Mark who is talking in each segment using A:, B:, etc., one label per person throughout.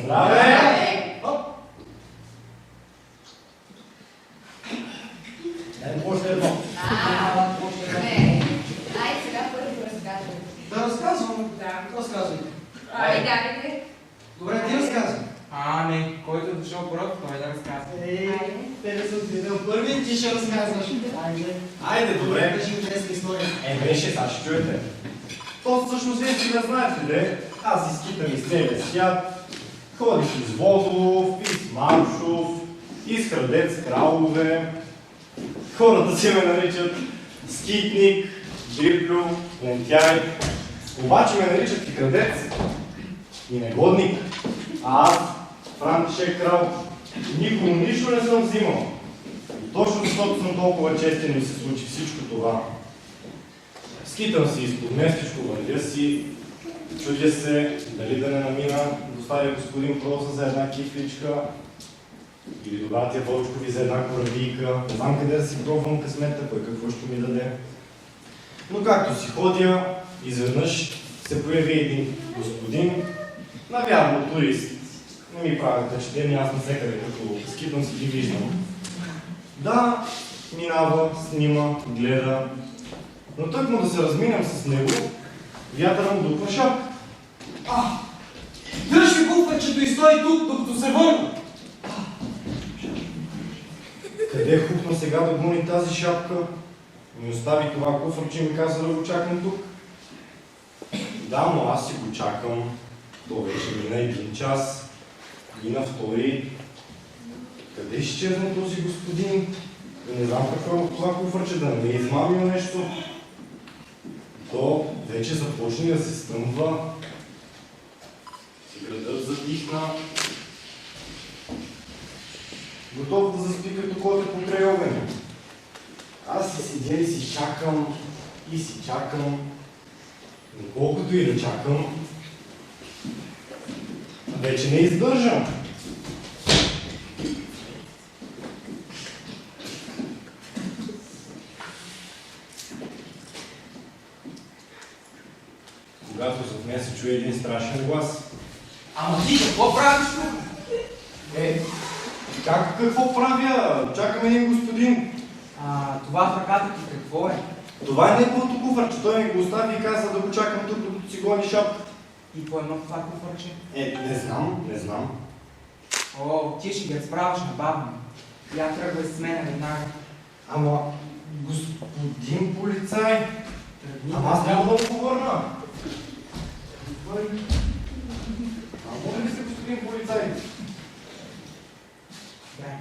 A: Здраве! Още едно.
B: Ай, сега първо разказвай.
C: Да разказвам?
B: Да.
C: Разказвай.
B: Ай, давайте.
C: Добре, ти разказвай.
D: Не, който е дошъл пръв, той да разказва.
C: Тебе съм видел първи, ти ще разказваш.
A: Айде, добре.
C: Кажи интересна история.
A: Беше, сега ще чуете. То всъщност вие си не знаете, де? Аз изкитам из целия свят. Ходих из Возлов, из Маршов, из Храдец Кралове. Хората си ме наричат скитник, дриплю, лентяй. Обаче ме наричат и крадец, и негодник. А аз, Франтишек Крал, никому нищо не съм взимал. И точно защото съм толкова честен ми се случи всичко това. Скитам си изпод местечко, вървя си, чудя се дали да не намина до стария господин Проса за една кифличка или до братя Вълчкови за една коравийка. Не знам къде да си пробвам късмета, кой какво ще ми даде. Но както си ходя, изведнъж се появи един господин, навярно турист. Не ми прави впечатление, аз навсекъде като скитам си ги виждам. Да, минава, снима, гледа. Но тъкмо да се разминам с него, вятъра му духва шапка.
C: Дръж ми куфърчето и стой тук, докато се върна.
A: Къде хукна сега да гони тази шапка? Ми остави това куфърче и ми каза да го чакам тук. Да, но аз си го чакам. То вече мина един час, мина втори. Къде изчезна този господин? Не знам какво е това куфърче, да не ме измамил нещо. То вече започне да се стъмва. Градът затихна. Готов да заспи като коте покрай огъня. Аз си седя и си чакам, и си чакам. Но колкото и да чакам, вече не издържам. Когато зад мен се чуе един страшен глас.
C: Ама ти какво правиш тук?
A: Какво правя? Чакам един господин.
D: Това в ръката ти какво е?
A: Това е неговото куфърче. Той ми го остави и каза да го чакам тук, докато си гони шапка.
D: И по едно това куфърче?
A: Не знам.
D: Ти ще ги разправяш набавно. Я тръгвай с мен веднага.
A: Ама, господин полицай,
D: Тръгни.
A: ама аз няма да му говорна. Може ли се, господин полицай?
D: Дай.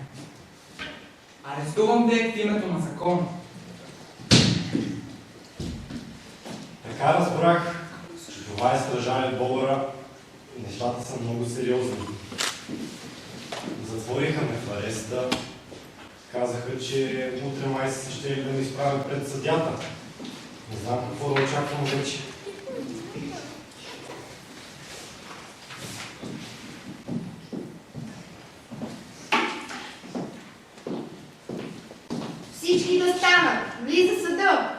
D: Арестувам те в името на закона.
A: Така разбрах, че това е стражарят Бобъра. Нещата са много сериозни. Затвориха ме в ареста. Казаха, че утре май се ще да ме изправят пред съдята. Не знам какво да очаквам вече.
B: Всички да станат. Влиза съда.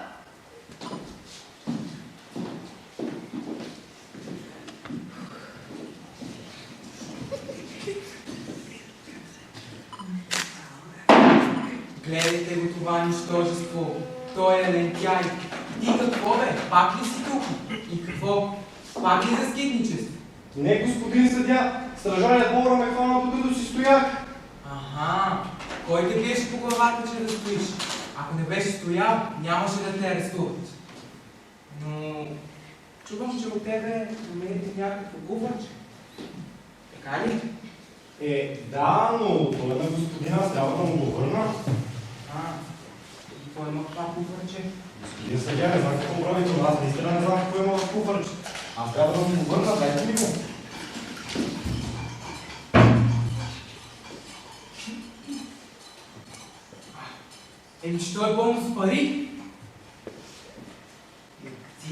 D: Гледайте го това нищожество. Той е лентяй. Ти какво бе? Пак ли си тук? И какво? Пак ли за скитничество?
A: Не, господин съдя, стражарят Бобъра ме хвана тук, като си стоях.
D: Кой те биеше по главата, че да стоиш? Ако не беше стоял, нямаше да те арестуват. Но чувам, че от тебе намерите някакво куфърче. Така ли?
A: Да, но той на господина, аз трябва да му го върна.
D: И кой има това куфърче?
A: Господин съдя, не знам какво прави това, аз наистина не знам какво има в куфърче. Аз трябва да му го върна, дайте ми го.
D: Че той е пълно с пари.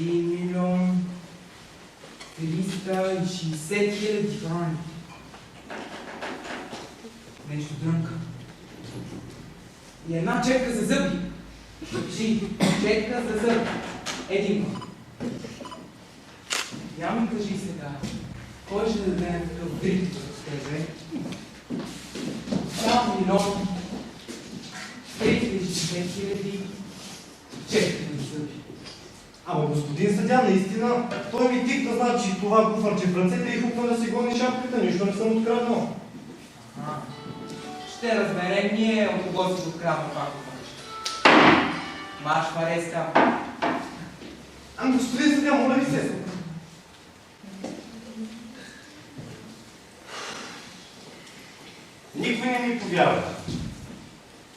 D: 1 милион 360 хиляди крони. Нещо дрънка. И една четка за зъби. Запиши, четка за зъби. Един път. Я ми кажи сега, кой ще даде такъв дрит? тебе. 2 милиона 360 хиляди 4 зъби.
A: Ама господин съдя, наистина, той ми тикна, значи това куфарче в ръцете и хупна да си гони шапката, нищо не съм откраднал.
D: Ага. Ще разберем ние от кого си открадна това куфарче. Марш в ареста.
A: Ами господин съдя, моля ви се. Никой не ми повярва.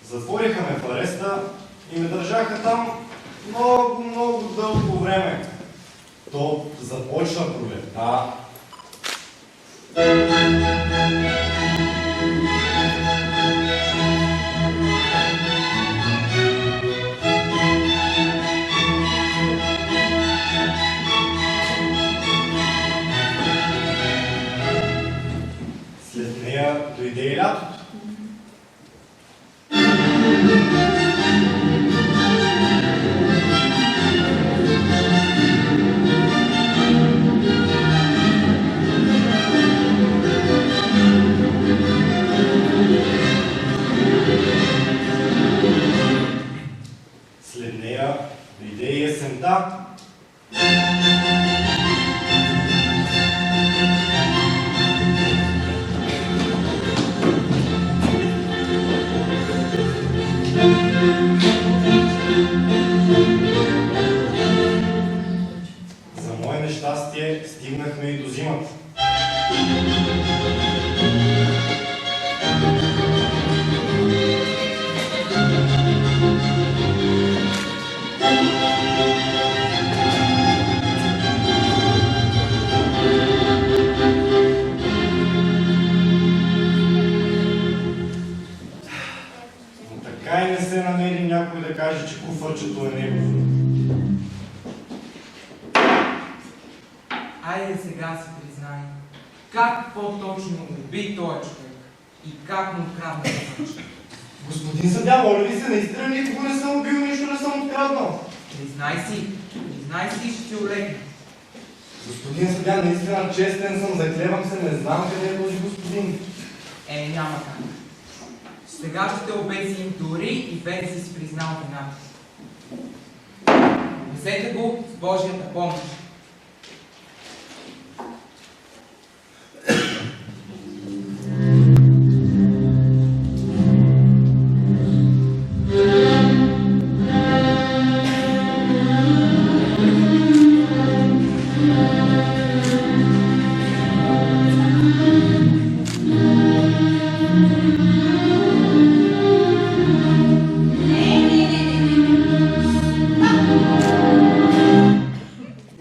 A: Затвориха ме в ареста и ме държаха там много дълго време. То започна пролетта. След нея дойде и лятото. След нея дойде и есента. За мое нещастие стигнахме и до зимата. Но така и не се намери някой да каже, че куфарчето е негов.
D: Айде сега си признай, как по-точно уби този човек и как му открадна куфарче.
A: Господин съдя, моля ви се, наистина никого не съм убил, нищо не съм откраднал.
D: Признай си и ще ти олегне.
A: Господин съдя, наистина честен съм, заклевам се, не знам къде е този господин.
D: Няма как. Сега ще те обезим дори и без да си признал вината. Взете го с Божията помощ.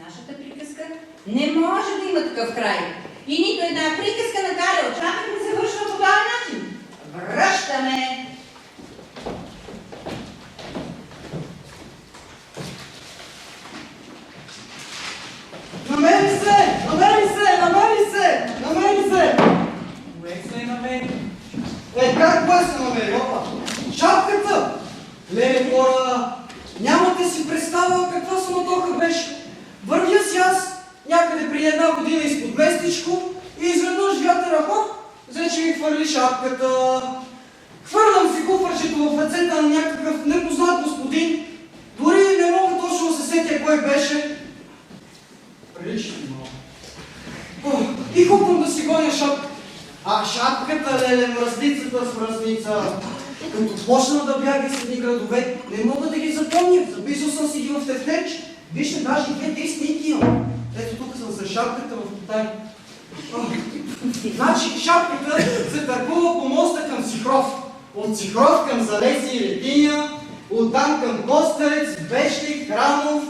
B: Нашата приказка не може да има такъв край. И нито една приказка на Галя Очакък не завършва по този начин. Връщаме!
C: Намери се! Намери се! Намери се! Намери се!
D: Кое се намери?
C: Как кое се намери? Опа! Шапката! Леле, хора, нямате си представа каква суматоха беше. Вървя си аз някъде при 1 година изпод местичко и изведнъж вятъра хоп, взе, че ми хвърли шапката. Хвърлям си куфарчето в ръцете на някакъв непознат господин. Дори не мога точно да се сетя кой беше. Прилича ми малко. И хупвам да си гоня шапката. А шапката, леле, мръсницата с мръсница. Като почна да бяга с едни градове, не мога да ги запомня. Записал съм си ги в тефтерче. Вижте, даже 2-3 снимки имам. Ето тук съм за шапката в Китай. Значи шапката се търгува по моста към Сихров. От Сихров към Залеси и Летиня, оттам към Костелец, Бещик, Храмов,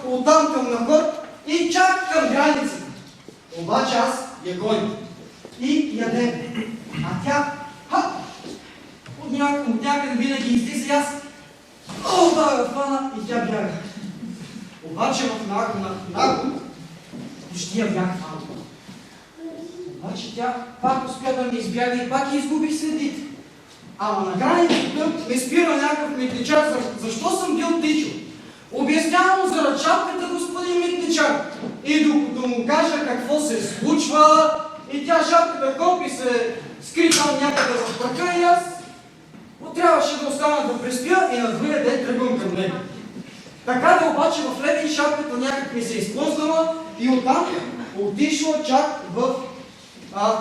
C: оттам към Нахор и чак към границата. Обаче аз я гоня. И ядем. А тя, от някъде винаги излиза и аз, да я хвана и тя бяга. Обаче в наго, почти я бях хвана. Обаче тя пак успя да ми избяга и пак я изгубих следите. Ама на границата ме спира някакъв митничар, защо съм бил тичо. Обяснявам му за шапката, господин митничар. И докато му кажа какво се случва, и тя шапката копи се скри там някъде в парка и аз трябваше да остана да преспя и на другия ден тръгвам към него. Така да обаче в Левин шапката някак ми се използвала и оттам отишла чак в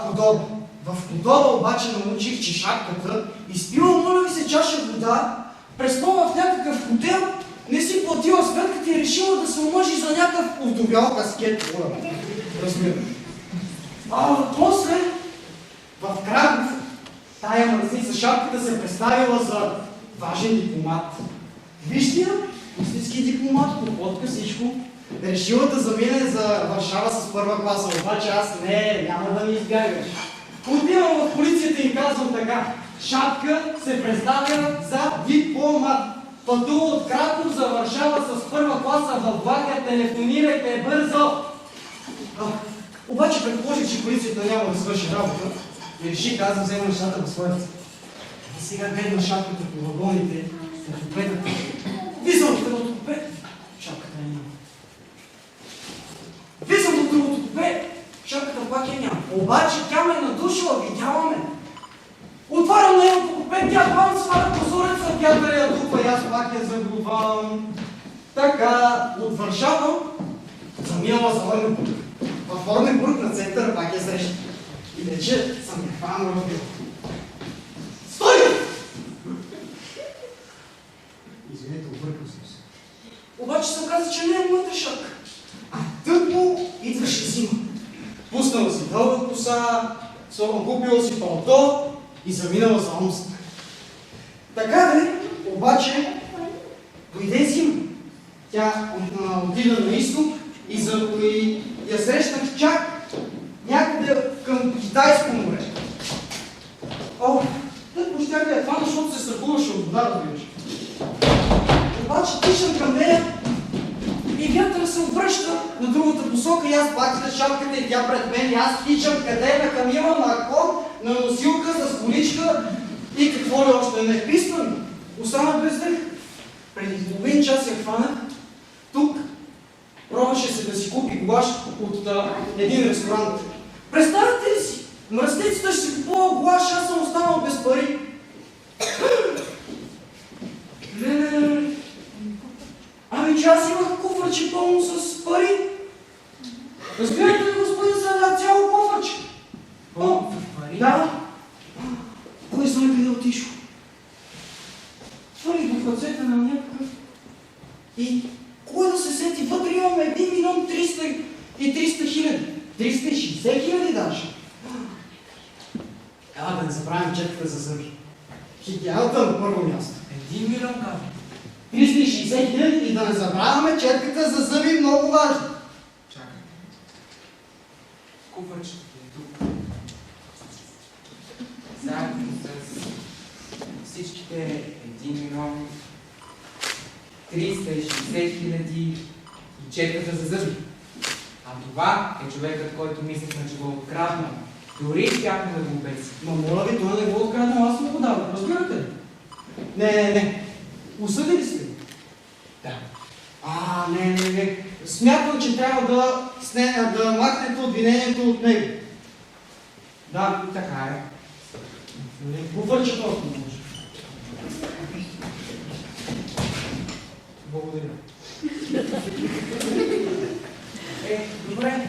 C: Подоба. В Подоба обаче научих, че шапката изпила, моля ви се, чаша вода, преспала в някакъв хотел, не си платила сметката и решила да се омъжи за някакъв овдовял каскет. Разбирам. После в Крагов тая мръсница шапката се представила за важен дипломат. Вижте я, истински дипломат, подходка всичко. Решила да замине за Варшава с първа класа, обаче аз няма да ми избягаш. Отивам в полицията и казвам така: шапка се представя за дипломат. Пътува от Краков за Варшава с първа класа във влака, телефонирайте бързо. Обаче предположих, че полицията няма да свърши работа и реших аз да взема нещата в своята. И сега гледам шапката по вагоните, по купетата. Виждам от едното купе, шапката е няма. Виждам от другото купе, шапката пак е няма. Обаче тя ме надушила, видяла ме. Отварям на едното купе, тя бавно сваля прозореца, вятъра я дупа и аз пак я заглувам. Така, от Варшава заминала за Оренбург. В Оренбург на центъра пак я среща. И вече съм я хванал разбил. Стой! Извинете, объркал съм се. Обаче се оказа, че не е моята шапка. Тъкмо идваше зима. Пуснала си дълга коса, купила си палто и заминала за Омск. Така де, обаче, дойде зима. Тя отида на изток и я срещнах чак някъде към Китайско море. Тъкмо щях да я хвана, защото се страхуваше от вода, разбираш. Обаче тичам към нея и вятъра се обръща на другата посока и аз пак след шапката и тя пред мен и аз тичам къде на камила, на кон, на носилка, с количка и какво ли още не писна. Остана без дъх. Преди половин час я хванах. Тук пробваше се да си купи гуаш от един ресторант. Представете ли си? Мръсницата ще си купува гуаш, аз съм останал без пари. Ами че аз имах куфърче пълно с пари. Разбирате ли, господин, за цяло куфърче?
D: Пълно с пари?
C: Да. Кой знае къде отишъл? Свалих в ръцете на някакъв. И кой да се сети? Вътре имаме 1 милион 300 хиляди. 360 хиляди даже. Да не забравим четката за зъби. Хигиената на първо място.
D: 1 милион казвам.
C: 360 хиляди и да не забравяме четката за зъби, много важно.
D: Чакай. Куфърчето е тук. Заедно с всичките 1 милион 360 хиляди и четката за зъби. А това е човекът, който мислехме, че го е откраднал. Дори щяхме да го обесим.
C: Ма моля ви, той не го откраднал, аз му го дадох. Разбирате ли? Не. Осъдили сте?
D: Да.
C: Не. Смятам, че трябва да махнете обвинението от него.
D: Да, така е.
C: Повърчето, ако може.
D: Благодаря. Добре.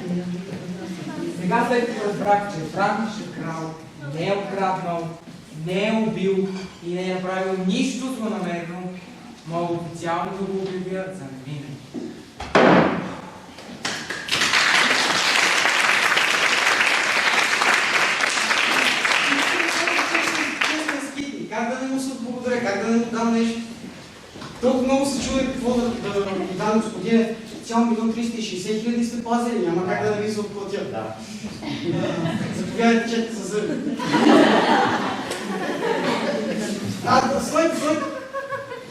D: Сега след като разбрах, че Франкиш крал не е откраднал, не е убил и не е направил нищо злонамерено, мога официално да го обявя за невинен.
C: Как да не му се благодаря, как да не му дам нещо? Толкова много се чуя какво да ми дам, господине. Цял 1 360 хиляди сте пазили, няма как да не ви се отплатят.
A: Да.
C: Заповядайте, чете за зъби. Стойте.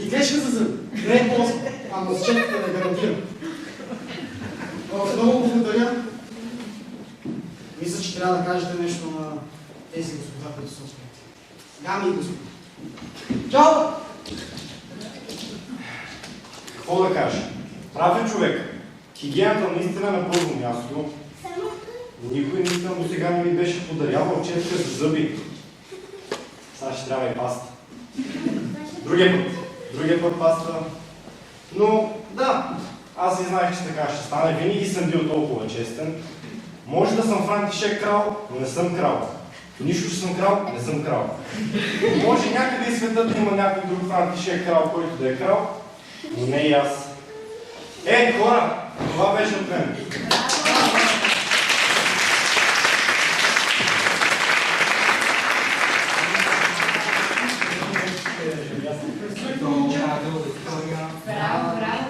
C: И грешка за зъби. Не е полза. Ама с четката не гарантирам. Много благодаря. Мисля, че трябва да кажете нещо на тези господа, които са успети. Дами и господа. Чао!
A: Какво да кажа? Прав е човек. Хигиената наистина е на първо място, Никой никъм до сега не ми беше подарявал четка за зъби. Сега ще трябва и паста. Другия път паста. Но да, аз и знаех, че така ще стане. Винаги съм бил толкова честен. Може да съм Франтишек крал, но не съм крал. Нищо, че съм крал, не съм крал. Може някъде и светът има някой друг Франтишек крал, който да е крал, но не и аз. Хора, това беше от мен.
B: Браво, браво.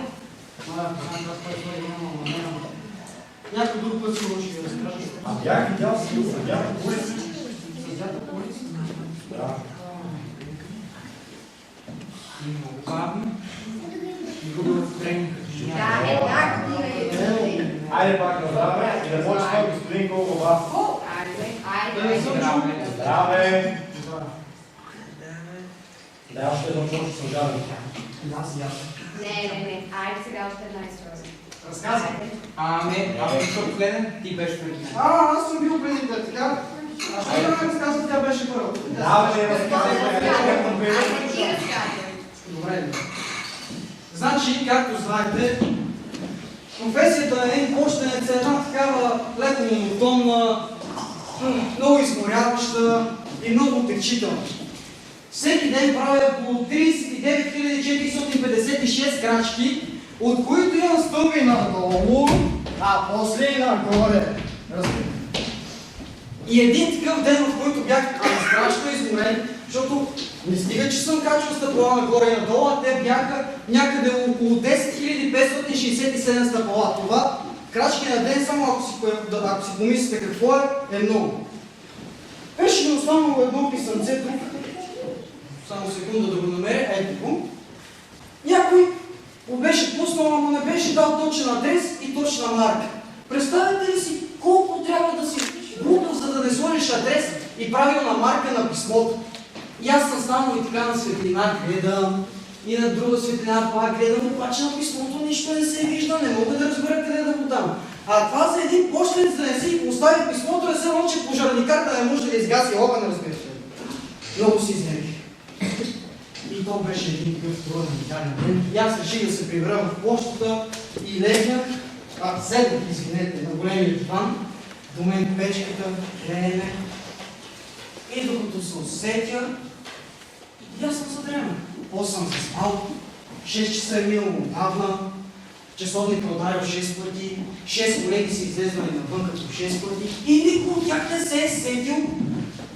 C: Някой друг път си може да разкажеш.
A: Бях видял съдята по улица.
C: Съдята по улица?
A: Да.
D: И много бавно. И хубаво тренинг.
B: Да, така, стига.
A: Айде пак на здраве и да почва господин Колкова.
B: Айде.
A: Здраве! Да, аз ще започна, че съм жаден.
C: Аз и аз.
B: Не. Айде сега още една история.
C: Разказвай.
D: Не, аз съм последен, ти беше преди мен.
C: Аз съм бил преди да така. А що да ме разказва, тя беше първа?
A: Да, бе, разказвай.
C: Добре. Значи, както знаете, професията на един почтенец е една такава леко монотонна, много изморяваща и много отекчителна. Всеки ден правя по 39 456 крачки, от които имам стълби надолу, а после и нагоре. Разбира. И един такъв ден, в който бях страшно изморен, защото не стига, че съм качвал стъпала нагоре и надолу, а те бяха някъде около 10 567 стъпала. Това крачки на ден, само ако си помислите какво е много. Беше ми останало едно писъмце тук. Само секунда да го намеря. Ето го. Някой го беше пуснал, ама не беше дал точен адрес и точна марка. Представете ли си колко трябва да си глупав, за да не сложиш адрес и правилна марка на писмото? И аз съм станал и така на светлина гледам, и на друга светлина пак гледам, обаче на писмото нищо не се вижда, не мога да разбера къде да го дам. А това за един почтенец да не си остави писмото, е само, че пожарникарта не може да изгаси огън, разбира се. Много си изнервих. И то беше един такъв труден идеален ден. И аз реших да се прибера в почтата и легнах, седнах, извинете, на големия диван, до мен печката, греене. И докато се усетя, и аз съм задрямал. После съм се спал, 6 часа е минало отдавна, часовник ударил 6 пъти, 6 колеги са излезнали навън като 6 пъти и никой от тях не се е сетил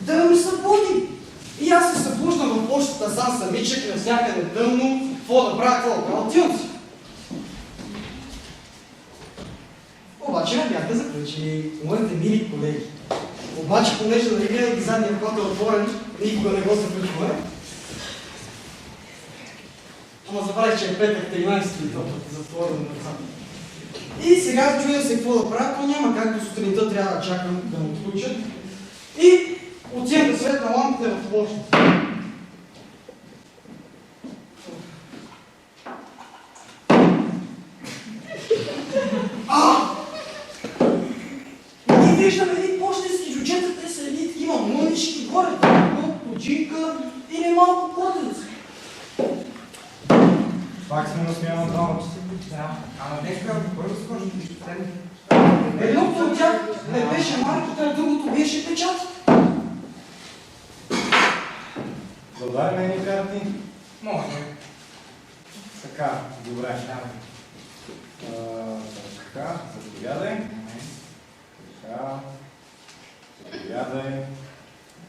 C: да ми събуди. И аз се събуждам в почтата сам самичък, навсякъде тъмно, какво да правя, отивам си. Обаче не бяха заключени моите мили колеги. Обаче, понеже да не гледах и задния вход е отворен, никога не го заключваме. Ама забравих, че е петък, 13-ти топът, затворен на това. И сега чуя се какво да правя, но няма как до сутринта трябва да чакам да му отключат. И отивам да светна лампите в почтата. И виждам едни почтенски джуджета, те са едни такива мънички горе, починка и немалко кладенци.
A: Пак сме на смяна на работа.
D: Да, ама днес бе бързо скочи, нищо следно.
C: Едното от тях не беше марката, а другото беше печат.
A: Да дай мен карти.
D: Може.
A: Така, добре.
D: Давай.
A: Така, заповядай. Така. Заповядай.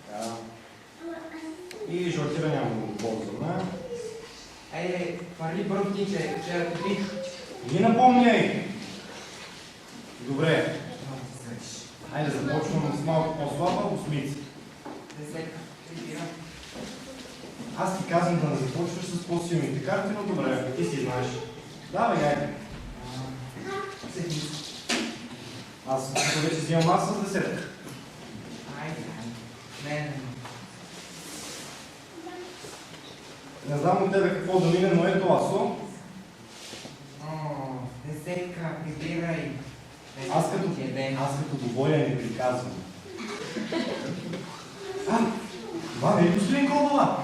A: Така. И жълтира няма да го ползваме.
D: Парли бързо ти, че вчера те бих.
A: Не напомняй! Добре. Хайде започвам с малко по-слаба осмица.
D: Десетка.
A: Аз ти казвам да не започваш с по-силните карти, но добре, ти си знаеш. Давай, айде. Аз вече взимам аз с десетка.
D: Айде. Не.
A: Не знам от тебе какво да мине, но ето асо.
D: Десетка, прибирай.
A: Аз като говоря не приказвам. Това не е господин Кобала!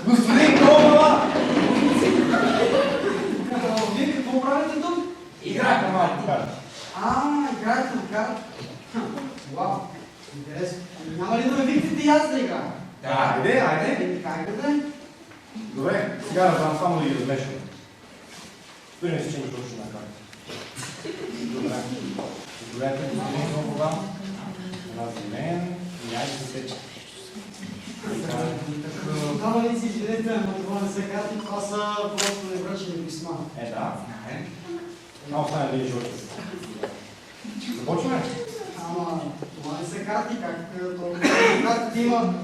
A: Господин Кобала!
C: Вие какво правите тук?
A: Играха малко карти.
C: Играете на карта. Вау, интересно. Няма ли да ме викнете и аз да играя?
A: Да, айде.
C: Как да е?
A: Добре, сега разбрам само да ги размешвам. Той не си че имаш точно на карта. Добре. Добре, господин Кобала. На мен. И айде се сече.
C: Тогава ли си извинете, но това не са карти, това са просто невръчени писма.
A: Да. А остане един живот. Започваме?
C: Ама, това не са карти, как картите има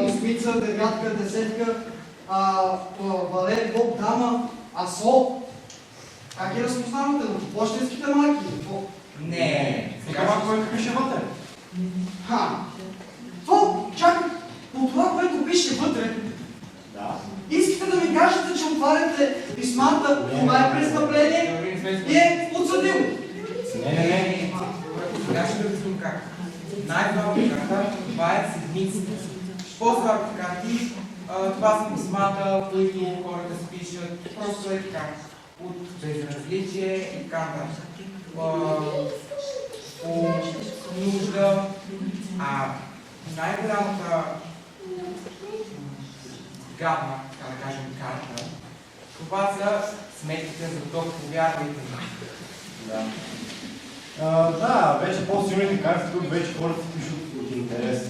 C: осмица, девятка, десетка, валет, боб, дама, асол. Как ги разпознавате? На почтенските марки? Какво?
D: Не.
A: Сега кой пише вътре?
C: Чакай, по това, което пише вътре,
A: Да.
C: искате да ми кажете, че отваряте писмата, това е престъпление и е подсъдило.
A: Не.
D: Сега ще да обясним как. Най-главната карта, това е седмицата. По-слабите карти, това са писмата, които хората си пишат, просто е така, от безразличие и така нататък. По нужда, най-голямата гадна, така да кажем, карта, това са сметките за ток, повярвайте ми.
A: Да, вече по-силните карти, тук вече хората си пишат от интерес.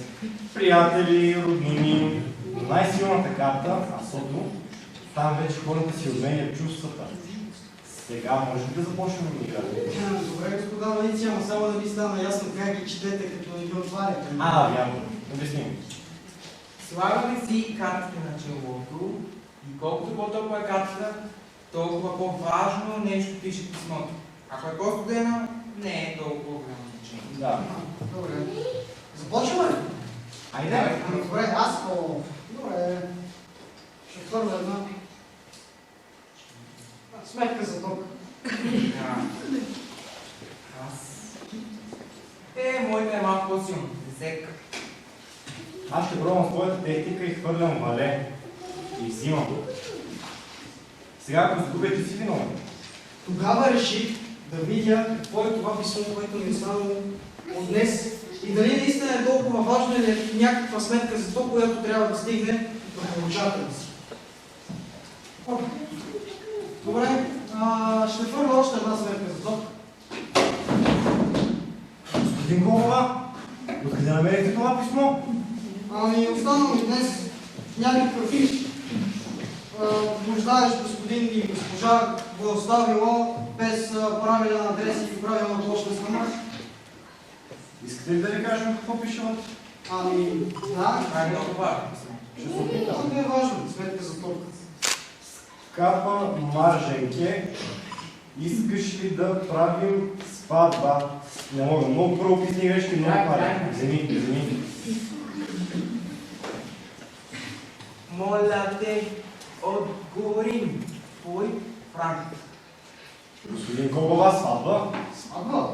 A: Приятели, роднини. Най-силната карта, асото, там вече хората си обменят чувствата. Сега може ли да започнем да играем?
C: Добре, господа Ваници, ама само да ви стана ясно как ги четете, като не ги отваряте.
A: Вярно. Обясним.
D: Слагаме си картите на челото и колкото по-топла е картата, толкова по-важно нещо пише в писмото. Ако е по-студена, не е толкова голямо значение.
A: Да.
C: Добре. Започваме ли?
A: Айде.
C: Добре, Добре. Ще хвърля една сметка за ток.
D: Моята е малко по-силно. Десетка.
A: Аз ще пробвам своята техника и хвърлям вале. И взимам. Сега, ако загубя, ти си виновен.
C: Тогава реших да видя какво е това писмо, което ми е останало от днес и дали наистина е толкова важно или е някаква сметка за то, която трябва да стигне до получателя си. Добре, ще хвърля още една сметка за ток.
A: Господин Кобала, откъде намерихте това писмо?
C: Останал ми днес някакъв фиш. Нуждаещ господин и госпожа го е оставила без правилен адрес и правилна почтенска марка.
A: Искате ли да ви кажем какво пише вътре?
C: Да.
D: Това е много важно.
A: Ще се опитам.
C: Това е важно, сметка за ток.
A: Скапа Марженке, искаш ли да правим сватба? Не мога, много правописни грешки, много пари. Вземи.
D: Моля те, отговорим. Твой Франк.
A: Господин Кобала, сватба?
C: Сватба?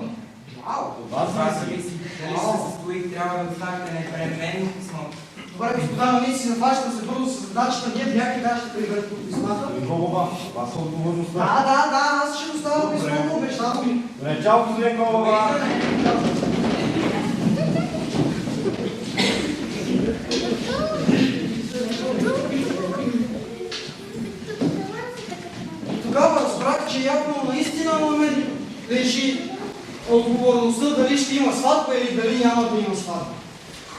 C: Вау!
A: От вас
D: Това
A: зависи.
D: зависи. Дали ще се състои, трябва да оставите непременно писмото.
C: Добре, господа, нали си захващам се бързо с задачата, ние бяхме да ще приберете от писмата.
A: Господин Кобала, това са отговорността.
C: Да, аз ще доставя писмото, обещавам ви.
A: Добре, чао, господин Кобала.
C: Тогава разбрах, че явно наистина на мен лежи отговорността дали ще има сватба или дали няма да има сватба.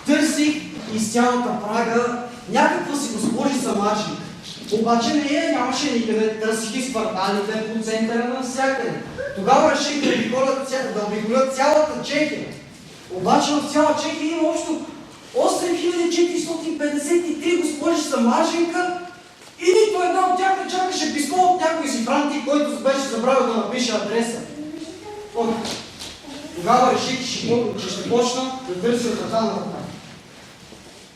C: Търсих из цялата Прага някаква си госпожица Маржик. Обаче нямаше никъде. Търсих из кварталите по центъра на всякъде. Тогава реших да обиколя цялата Чехия. Обаче в цяла Чехия има общо 8453 госпожица Маржинка и нито една от тях не чакаше писмо от някой си франти, който беше забравил да напише адреса. Тогава реших, че ще почна да търся врата на врата.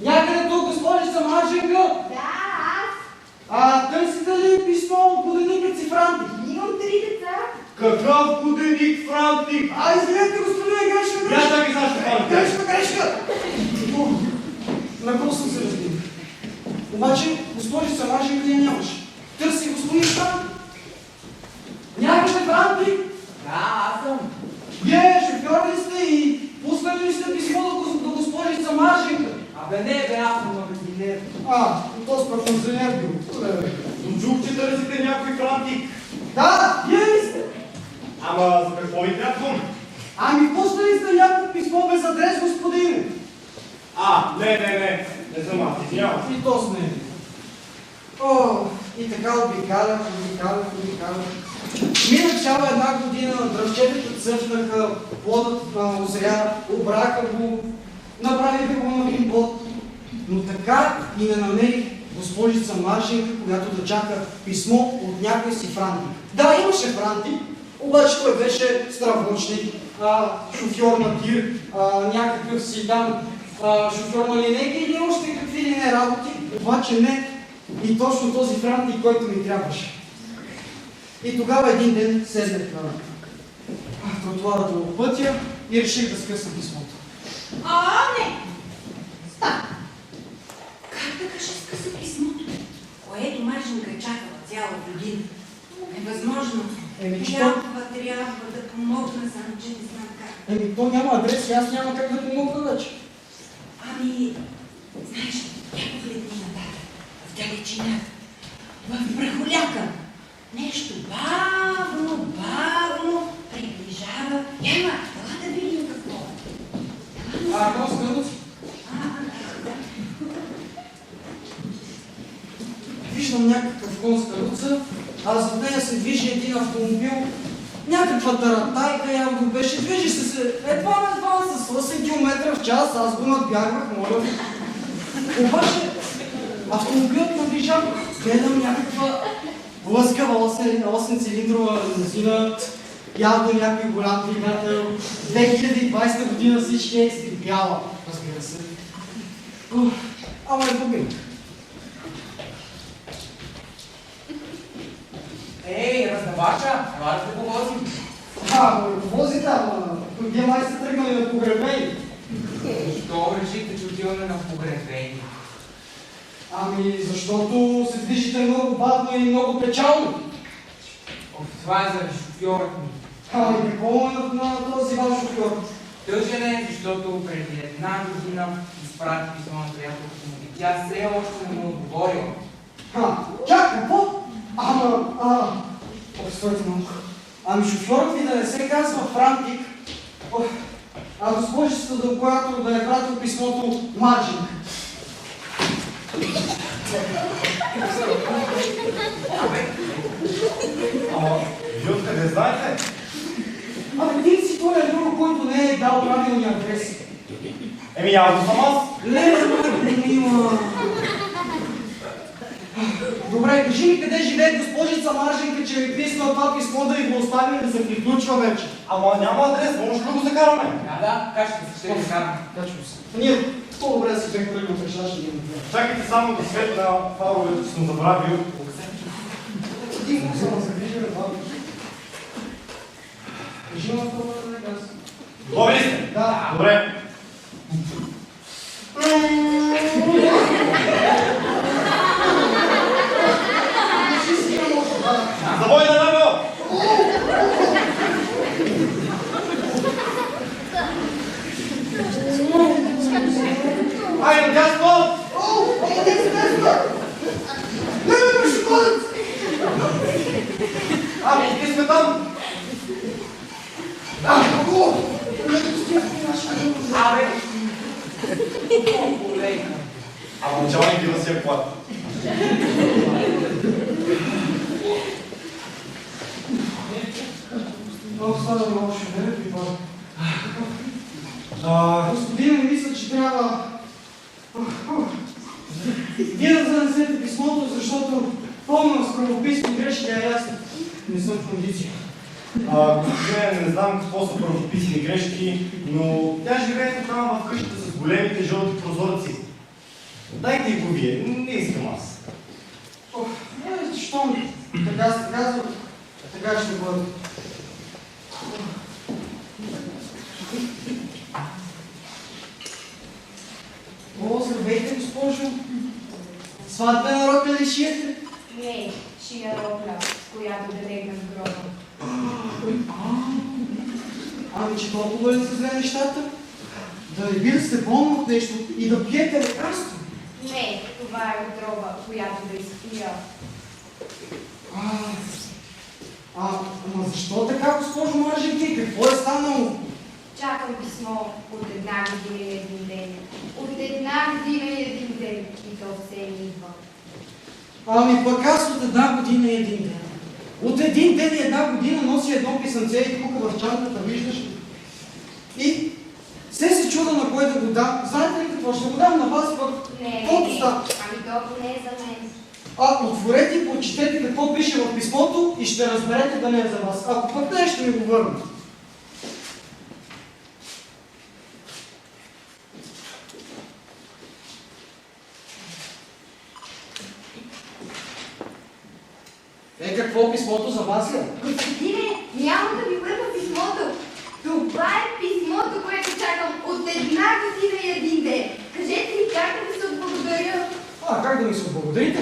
C: Някъде тук, госпожица Маржинка?
B: Да, аз.
C: Търсите ли писмо от годеника си франти?
B: Имам 3 деца.
A: Какъв годинник Франтик?
C: Извинете, господин, грешка,
A: Я чакай сега ще кажа.
C: Грешка! Напълно съм се разбил. Обаче, госпожица Маженка я нямаше. Търси господин Франк. Нямаше Франки?
D: Да, аз съм.
C: Вие шофьор ли сте и пуснали ли сте писмо до госпожица Маженка?
D: Абе не, бе, аз съм магазинер.
C: То с парфумзионер бил.
A: Чух, че търсите някой Франтик.
C: Да, вие ли сте?
A: Ама за какво ви трябва?
C: Пуснали сте някакво писмо без адрес, господине.
A: Не съм аз, извинявам.
C: И то с мен. И така обикалях. Мина цяла една година, дръвчетата цъфнаха, плодът озря, обраха го, направиха го на един плод. Но така и не намерих госпожица Маршенка, която да чака писмо от някой си Франтик. Да, имаше Франтик, обаче той беше стравочник, шофьор на тир, някакъв си там шофьор на линейка или още какви ли не работи, обаче не и точно този Франтик, който ми трябваше. И тогава един ден седнах на тротуара до пътя и реших да скъсам писмото.
B: Не! Стоп! Как така ще скъса писмото, което Маженка е чакала цяла година? Невъзможно. Трябва да помогна, само че не знам как.
C: То няма адрес и аз няма как да помогна вече.
B: Знаеш, тя погледни нататък, в далечината, в прахоляка. Нещо бавно приближава. Ела да видим какво.
C: Скъдо? Виждам някакъв кон с каруца, а зад нея се движи един автомобил. Някаква таратайка явно беше. Движи се едва с 8 км в час. Аз го надбягвах, моля ви. Обаче автомобилът наближава. Гледам някаква лъскава 8-цилиндрова лимузина. Явно някой голям двигател. 2020 година всички екстри бяла, разбира се. Ама е поминък.
D: Ей, раздавача, ела да се повозим.
C: Возите, ама вие май сте тръгнали на погребение.
D: Защо решихте, че отиваме на погребение?
C: Защото се движите много бавно и много печално.
D: Това е заради шофьорът ми.
C: И какво на този ваш шофьор?
D: Тъжен е, защото преди една година изпрати писмо на приятелката му и тя все още не му отговорила.
C: Чак, какво? Стойте малко. Шофьорът ви да не се казва Франтик, а госпожицата, до която да е пратил писмото Марджинг.
A: Вие откъде знаете?
C: Ти си той е друг, който не е дал правилния адрес.
A: Явно съм аз.
C: Мила. Добре, кажи ми къде живее госпожица Марженка, че ви писна това писмо да ви го остави и да се приключва вече.
A: Няма адрес, може ли да го закараме?
D: Да, качвайте се, ще го караме.
C: Качвам се. Ние по-добре да си бях тръгнал в реша, ще ги направим.
A: Чакайте само да светна фаровете, че съм забравил.
C: Ти му се разгрижа, баби. Кажи ме това да не каза.
A: Готови ли сте?
C: Да.
A: Добре. Завой на набел! Айде, дясно! Къде сме там? Началник има си плат.
C: Много стана лошо, не ли припада? Господине, мисля, че трябва вие да занесете писмото, защото пълно с правописни грешки е ясно. Не съм в кондиция.
A: Не знам какво са правописни грешки, но тя живее там в къщата с големите жълти прозорци. Дайте го вие, не искам аз.
C: Щом така се казва, така ще бъде. Здравейте, госпожо. Сватбена рокля ли шиете?
E: Не, шия рокля, с която да легна в гроба.
C: Ами, че толкова ли са зле нещата? Да не би да сте болна от нещо и да пиете лекарство?
E: Не, това е отрова, която да изпия.
C: Ама защо така, госпожо Мърженки? Какво е станало?
E: Чакам писмо от 1 година и 1 ден. От 1 година и 1 ден. И то все не идва.
C: Ами пък аз от 1 година и 1 ден. От 1 ден и 1 година носи едно писъмце и тук в чантата, виждаш ли? И се чуда на кой да го дам. Знаете ли какво? Ще го дам на вас пък.
E: Не,
C: Каквото става.
E: ами то не е за мен.
C: Отворете и прочетете какво пише в писмото и ще разберете да не е за вас. Ако пък не, ще ми го върна. Какво писмото за вас е?
E: Господине, няма да ви върна писмото. Това е писмото, което чакам от 1 година и 1 ден. Кажете ми как да ви се отблагодаря.
C: Как да ми се отблагодарите?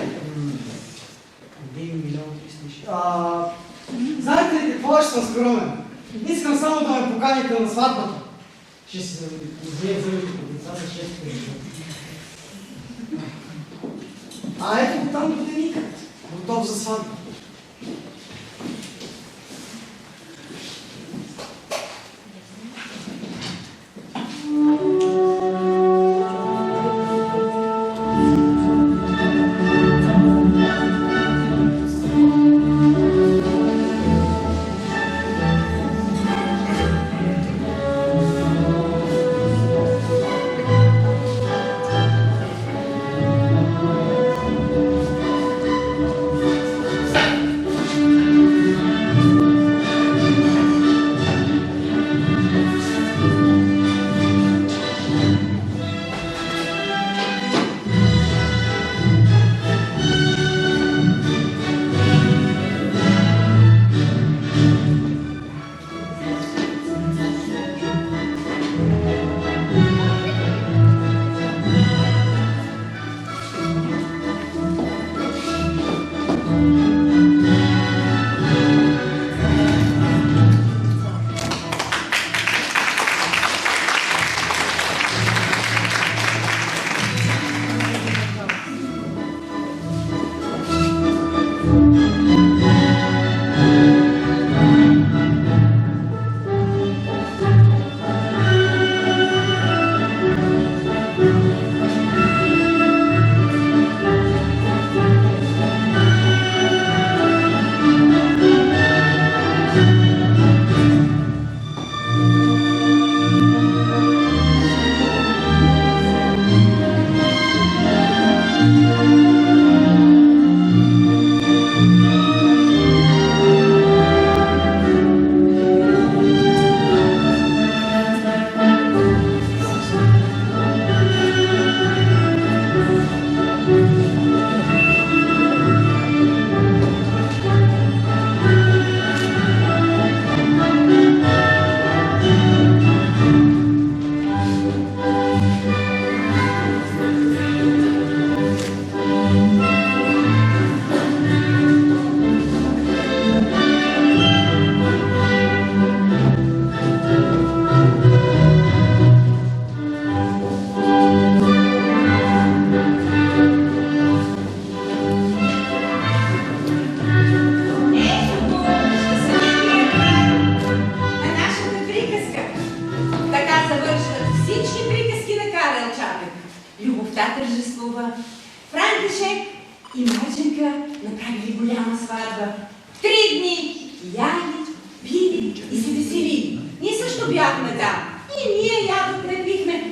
C: 1 милион 360. Знаете ли какво? Ще съм скромен. Искам само да ме поканите на сватбата. Ще се взея зъбите по деца за 6 години. Ето го там годеникът. Готов за сватба.
B: тържествува. Франтишек и Марченка направили голяма сватба. 3 дни яли, пили и се весели. Ние също бяхме там. И ние ядохме, пихме,